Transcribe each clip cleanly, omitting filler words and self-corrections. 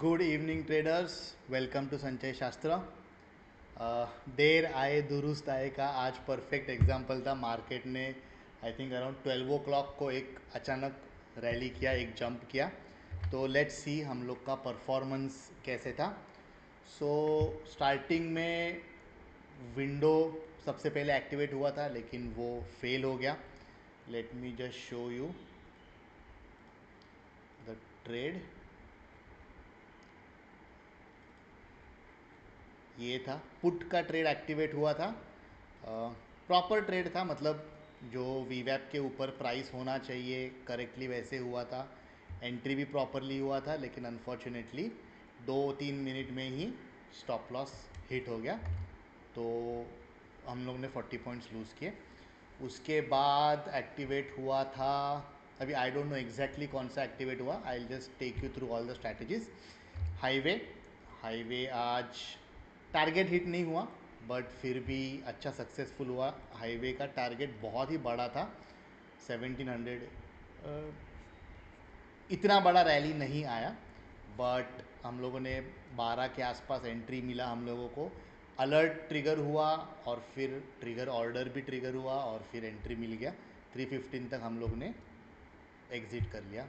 Good evening traders, welcome to Sanchay Shastra. देर आए दुरुस्त आए का आज परफेक्ट एग्जाम्पल था। मार्केट ने आई थिंक अराउंड 12 o'clock को एक अचानक रैली किया, एक जंप किया। तो लेट्स सी हम लोग का परफॉर्मेंस कैसे था। स्टार्टिंग में विंडो सबसे पहले एक्टिवेट हुआ था, लेकिन वो फेल हो गया। Let me just show you the trade. ये था पुट का ट्रेड एक्टिवेट हुआ था। प्रॉपर ट्रेड था, मतलब जो वीवैप के ऊपर प्राइस होना चाहिए करेक्टली वैसे हुआ था। एंट्री भी प्रॉपरली हुआ था, लेकिन अनफॉर्चुनेटली 2-3 मिनट में ही स्टॉप लॉस हिट हो गया। तो हम लोग ने 40 पॉइंट्स लूज़ किए। उसके बाद एक्टिवेट हुआ था, अभी आई डोंट नो एग्जैक्टली कौन सा एक्टिवेट हुआ। I will just take you through all the strategies. Highway highway आज टारगेट हिट नहीं हुआ, बट फिर भी अच्छा सक्सेसफुल हुआ। हाईवे का टारगेट बहुत ही बड़ा था, 1700। इतना बड़ा रैली नहीं आया, बट हम लोगों ने 12 के आसपास एंट्री मिला हम लोगों को। अलर्ट ट्रिगर हुआ और फिर ट्रिगर ऑर्डर भी ट्रिगर हुआ और फिर एंट्री मिल गया। 315 तक हम लोग ने एग्ज़िट कर लिया।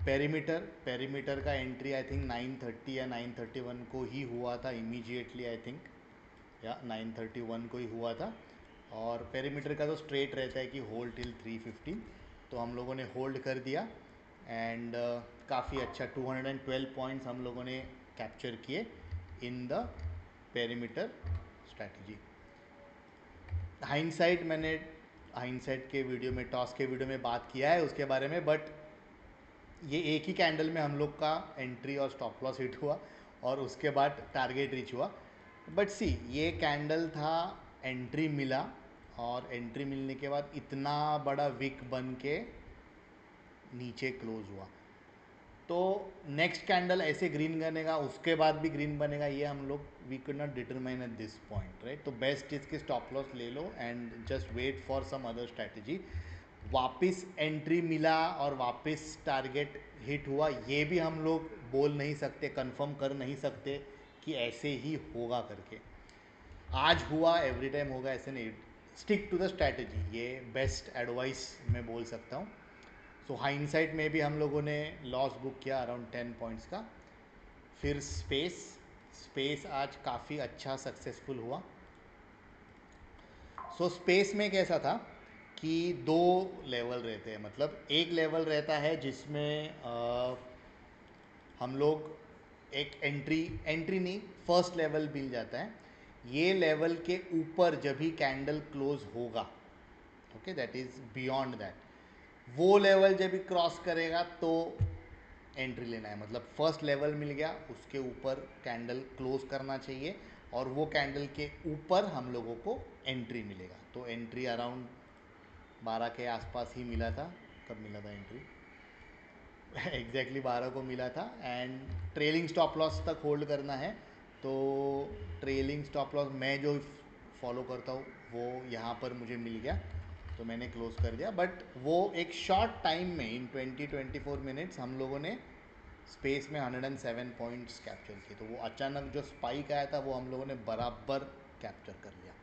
पेरीमीटर का एंट्री आई थिंक 9:30 या 9:31 को ही हुआ था, इमीजिएटली आई थिंक, या 9:31 को ही हुआ था। और पेरीमीटर का तो स्ट्रेट रहता है कि होल्ड टिल 315, तो हम लोगों ने होल्ड कर दिया। एंड काफ़ी अच्छा 212 पॉइंट्स हम लोगों ने कैप्चर किए in the perimeter strategy. Hindsight के वीडियो में, टॉस के वीडियो में बात किया है उसके बारे में, बट ये एक ही कैंडल में हम लोग का एंट्री और स्टॉप लॉस हिट हुआ और उसके बाद टारगेट रीच हुआ। बट सी, ये कैंडल था, एंट्री मिला और एंट्री मिलने के बाद इतना बड़ा विक बन के नीचे क्लोज हुआ। तो नेक्स्ट कैंडल ऐसे ग्रीन बनेगा, उसके बाद भी ग्रीन बनेगा, ये हम लोग we could not determine at this point, right. तो बेस्ट इसके स्टॉप लॉस ले लो and just wait for some other strategy. वापस एंट्री मिला और वापस टारगेट हिट हुआ, ये भी हम लोग बोल नहीं सकते, कंफर्म कर नहीं सकते कि ऐसे ही होगा करके। आज हुआ, एवरी टाइम होगा ऐसे नहीं। स्टिक टू द स्ट्रैटेजी, ये बेस्ट एडवाइस मैं बोल सकता हूँ। सो हाइंडसाइट में भी हम लोगों ने लॉस बुक किया अराउंड 10 पॉइंट्स का। फिर स्पेस आज काफ़ी अच्छा सक्सेसफुल हुआ। स्पेस में कैसा था कि दो लेवल रहते हैं, मतलब एक लेवल रहता है जिसमें हम लोग एक एंट्री नहीं, फर्स्ट लेवल मिल जाता है। ये लेवल के ऊपर जब भी कैंडल क्लोज होगा, okay, that is beyond that, वो लेवल जब भी क्रॉस करेगा तो एंट्री लेना है। मतलब फर्स्ट लेवल मिल गया, उसके ऊपर कैंडल क्लोज करना चाहिए और वो कैंडल के ऊपर हम लोगों को एंट्री मिलेगा। तो एंट्री अराउंड 12 के आसपास ही मिला था। कब मिला था एंट्री? एग्जैक्टली 12 को मिला था। एंड ट्रेलिंग स्टॉप लॉस तक होल्ड करना है। तो ट्रेलिंग स्टॉप लॉस मैं जो फॉलो करता हूँ वो यहाँ पर मुझे मिल गया, तो मैंने क्लोज कर दिया। बट वो एक शॉर्ट टाइम में, इन 20-24 मिनट्स हम लोगों ने स्पेस में 107 पॉइंट्स कैप्चर किए। तो वो अचानक जो स्पाइक आया था वो हम लोगों ने बराबर कैप्चर कर लिया।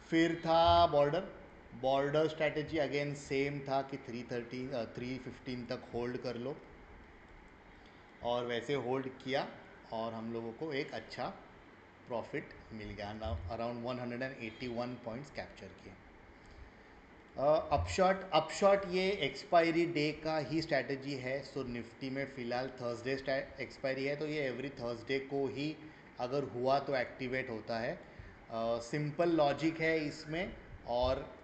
फिर था बॉर्डर स्ट्रैटेजी, अगेन सेम था कि 315 तक होल्ड कर लो, और वैसे होल्ड किया और हम लोगों को एक अच्छा प्रॉफिट मिल गया। अराउंड 181 पॉइंट्स कैप्चर किए। अपशॉट ये एक्सपायरी डे का ही स्ट्रैटेजी है। सो निफ्टी में फ़िलहाल थर्सडे एक्सपायरी है, तो ये एवरी थर्सडे को ही अगर हुआ तो एक्टिवेट होता है। सिंपल लॉजिक है इसमें और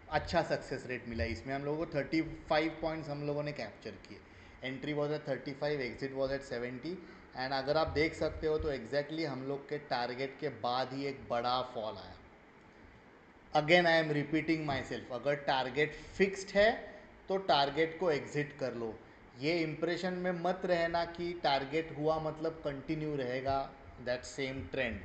अच्छा सक्सेस रेट मिला इसमें। हम लोगों को 35 पॉइंट्स हम लोगों ने कैप्चर किए। Entry was at 35, exit was at 70। And अगर आप देख सकते हो तो एग्जैक्टली हम लोग के टारगेट के बाद ही एक बड़ा फॉल आया। Again I am repeating my self, अगर टारगेट फिक्स्ड है तो टारगेट को एग्जिट कर लो। ये इंप्रेशन में मत रहना कि टारगेट हुआ मतलब कंटिन्यू रहेगा दैट सेम ट्रेंड।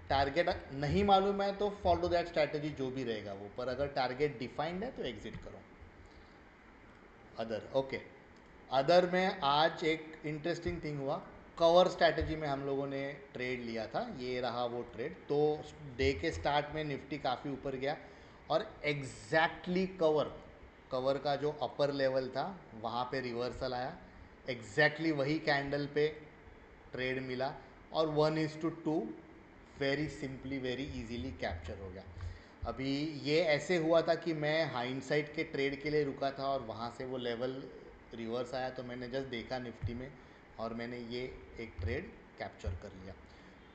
टारगेट नहीं मालूम है तो फॉलो दैट स्ट्रैटेजी, जो भी रहेगा वो, पर अगर टारगेट डिफाइंड है तो एग्जिट करो। Other okay. अदर में आज एक इंटरेस्टिंग थिंग हुआ, कवर स्ट्रैटेजी में हम लोगों ने ट्रेड लिया था, ये रहा वो ट्रेड। तो डे के स्टार्ट में निफ्टी काफ़ी ऊपर गया और एग्जैक्टली कवर का जो अपर लेवल था वहाँ पे रिवर्सल आया, एग्जैक्टली वही कैंडल पे ट्रेड मिला और 1:2 very simply very easily capture हो गया। अभी ये ऐसे हुआ था कि मैं हाइंडसाइट के ट्रेड के लिए रुका था और वहाँ से वो लेवल रिवर्स आया, तो मैंने जस्ट देखा निफ्टी में और मैंने ये एक ट्रेड कैप्चर कर लिया।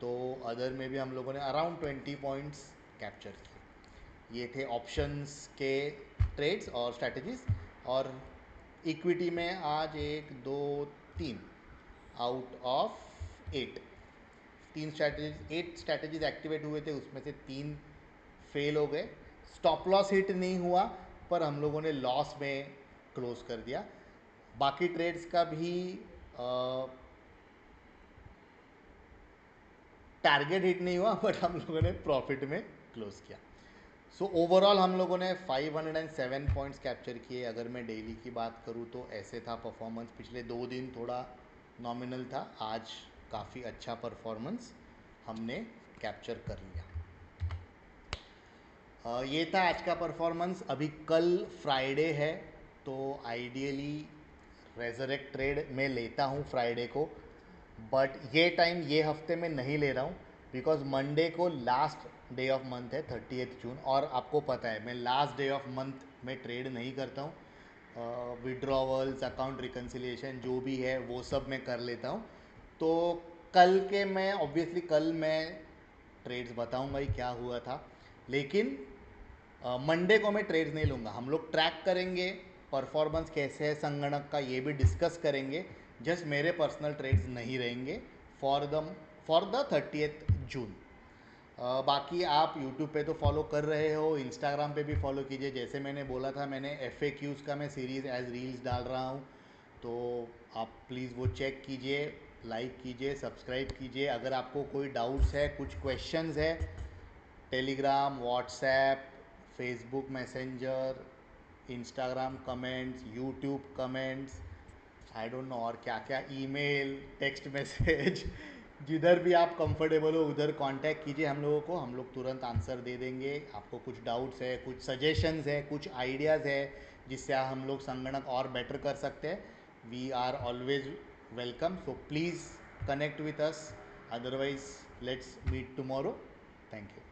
तो अदर में भी हम लोगों ने अराउंड 20 पॉइंट्स कैप्चर किए। ये थे ऑप्शंस के ट्रेड्स और स्ट्रैटेजीज। और इक्विटी में आज 1 2 3 आउट ऑफ 8 8 स्ट्रैटेजीज एक्टिवेट हुए थे, उसमें से 3 फेल हो गए। स्टॉप लॉस हिट नहीं हुआ पर हम लोगों ने लॉस में क्लोज कर दिया। बाकी ट्रेड्स का भी टारगेट हिट नहीं हुआ बट हम लोगों ने प्रॉफिट में क्लोज किया। सो ओवरऑल हम लोगों ने 507 पॉइंट्स कैप्चर किए। अगर मैं डेली की बात करूँ तो ऐसे था परफॉर्मेंस। पिछले 2 दिन थोड़ा नॉमिनल था, आज काफ़ी अच्छा परफॉर्मेंस हमने कैप्चर कर लिया। ये था आज का परफॉर्मेंस। अभी कल फ्राइडे है तो आइडियली रेजरेक्ट ट्रेड में लेता हूँ फ्राइडे को, बट ये टाइम ये हफ्ते में नहीं ले रहा हूँ बिकॉज मंडे को लास्ट डे ऑफ मंथ है 30 जून, और आपको पता है मैं लास्ट डे ऑफ मंथ में ट्रेड नहीं करता हूँ। विड्रॉवल्स, अकाउंट रिकन्सिलिएशन जो भी है वो सब मैं कर लेता हूँ। तो कल के मैं ऑब्वियसली कल मैं ट्रेड्स बताऊँगा ही क्या हुआ था, लेकिन मंडे को मैं ट्रेड्स नहीं लूँगा। हम लोग ट्रैक करेंगे परफॉर्मेंस कैसे है संगणक का, ये भी डिस्कस करेंगे। जस्ट मेरे पर्सनल ट्रेड्स नहीं रहेंगे फॉर द 30 जून। बाकी आप यूट्यूब पे तो फॉलो कर रहे हो, इंस्टाग्राम पे भी फॉलो कीजिए। जैसे मैंने बोला था, मैंने FAQs का मैं सीरीज़ एज रील्स डाल रहा हूँ, तो आप प्लीज़ वो चेक कीजिए, लाइक कीजिए, सब्सक्राइब कीजिए। अगर आपको कोई डाउट्स है, कुछ क्वेश्चंस है, Telegram, WhatsApp, Facebook messenger, Instagram comments, YouTube comments, I don't know और क्या क्या, ईमेल, टेक्स्ट मैसेज जिधर भी आप कंफर्टेबल हो उधर कांटेक्ट कीजिए हम लोगों को, हम लोग तुरंत आंसर दे देंगे। आपको कुछ डाउट्स है, कुछ सजेशंस है, कुछ आइडियाज़ है जिससे हम लोग संगणक और बेटर कर सकते हैं, we are always welcome. So please connect with us, otherwise let's meet tomorrow. Thank you.